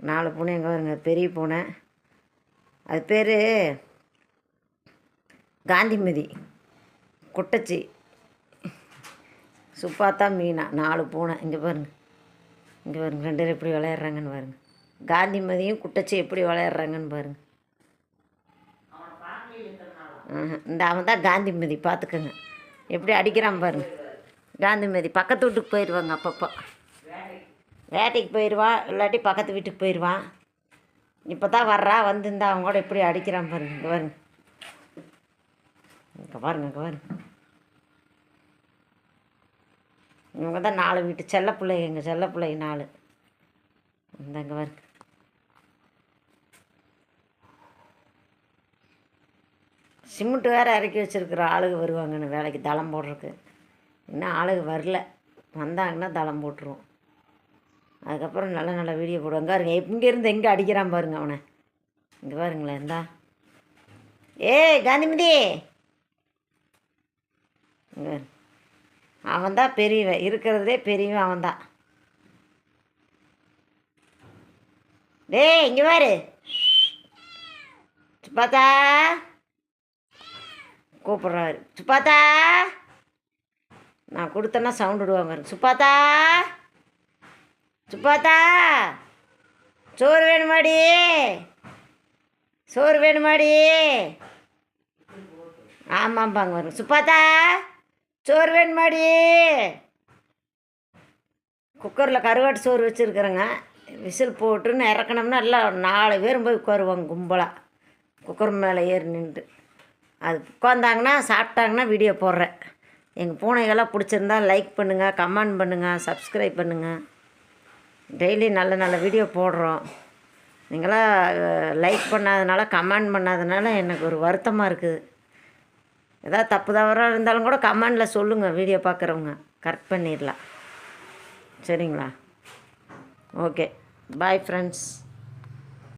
4 பூனை எங்கே வருங்க, பெரிய பூனை. அது பேர் காந்திமதி, குட்டச்சி, சுப்பாத்தா, மீனா. 4 பூனை. இங்கே பாருங்கள், இங்கே பாருங்கள், 2 பேரும் எப்படி விளையாடுறாங்கன்னு பாருங்கள். காந்திமதியும் குட்டச்சி எப்படி விளையாடுறாங்கன்னு பாருங்கள். இந்த அவன் தான் காந்திமதி, பார்த்துக்கோங்க எப்படி அடிக்கிறான் பாருங்கள். காந்திமதி பக்கத்து வீட்டுக்கு போயிடுவாங்க, அப்பப்போ வேட்டைக்கு போயிடுவான், இல்லாட்டி பக்கத்து வீட்டுக்கு போயிடுவான். இப்போ தான் வர்றா, வந்துருந்தா அவங்க கூட எப்படி அடிக்கிறான் பாருங்க. இங்கே பாருங்க, இங்கே பாருங்க, இங்கே பாருங்க. இவங்க தான் 4 வீட்டு செல்ல பிள்ளைங்க, எங்கள் செல்ல பிள்ளைங்க 4. இந்த இங்கே பாருங்க. சிமெண்ட் வேறு இறக்கி வச்சுருக்குற ஆளுங்க வருவாங்கன்னு வேலைக்கு தளம் போடுறதுக்கு. இன்னும் ஆளுங்க வரல, வந்தாங்கன்னா தளம் போட்டுருவோம். அதுக்கப்புறம் நல்ல நல்ல வீடியோ போடுவாங்க. பாருங்க இங்கேருந்து எங்கே அடிக்கிறான் பாருங்க அவனை. இங்கே பாருங்களேன், இந்தா காந்திமதி. இங்கே அவன் தான் பெரியவன், இருக்கிறதே பெரியவன் அவன் தான். இங்கே பாரு சுப்பாத்தா கூப்பிட்றாரு. சுப்பாத்தா நான் கொடுத்தேன்னா சவுண்ட் விடுவாங்க. சுப்பாத்தா, சுப்பாத்தா, சோறு வேணுமாடி, சோறு வேணுமாடி. ஆமாம்பாங்க வரும். சுப்பாத்தா, சோறு வேணுமாடி. குக்கரில் கருவாட்டு சோறு வச்சுருக்குறேங்க. விசில் போட்டுன்னு இறக்கணும்னா எல்லாம் 4 பேரும் போய் உட்காருவாங்க கும்பலாக, குக்கர் மேலே ஏறி நின்று. அது உட்காந்தாங்கன்னா சாப்பிட்டாங்கன்னா வீடியோ போடுறேன். எங்கள் பூனைகள்லாம் பிடிச்சிருந்தா லைக் பண்ணுங்கள், கமெண்ட் பண்ணுங்கள், சப்ஸ்கிரைப் பண்ணுங்கள். டெய்லி நல்ல நல்ல வீடியோ போடுறோம். நீங்களாம் லைக் பண்ணாதனால, கமெண்ட் பண்ணாதனால எனக்கு ஒரு வருத்தமாக இருக்குது. ஏதாவது தப்பு தவறாக இருந்தாலும் கூட கமெண்டில் சொல்லுங்கள், வீடியோ பார்க்குறவங்க கரெக்ட் பண்ணிடலாம். சரிங்களா? Okay, bye friends.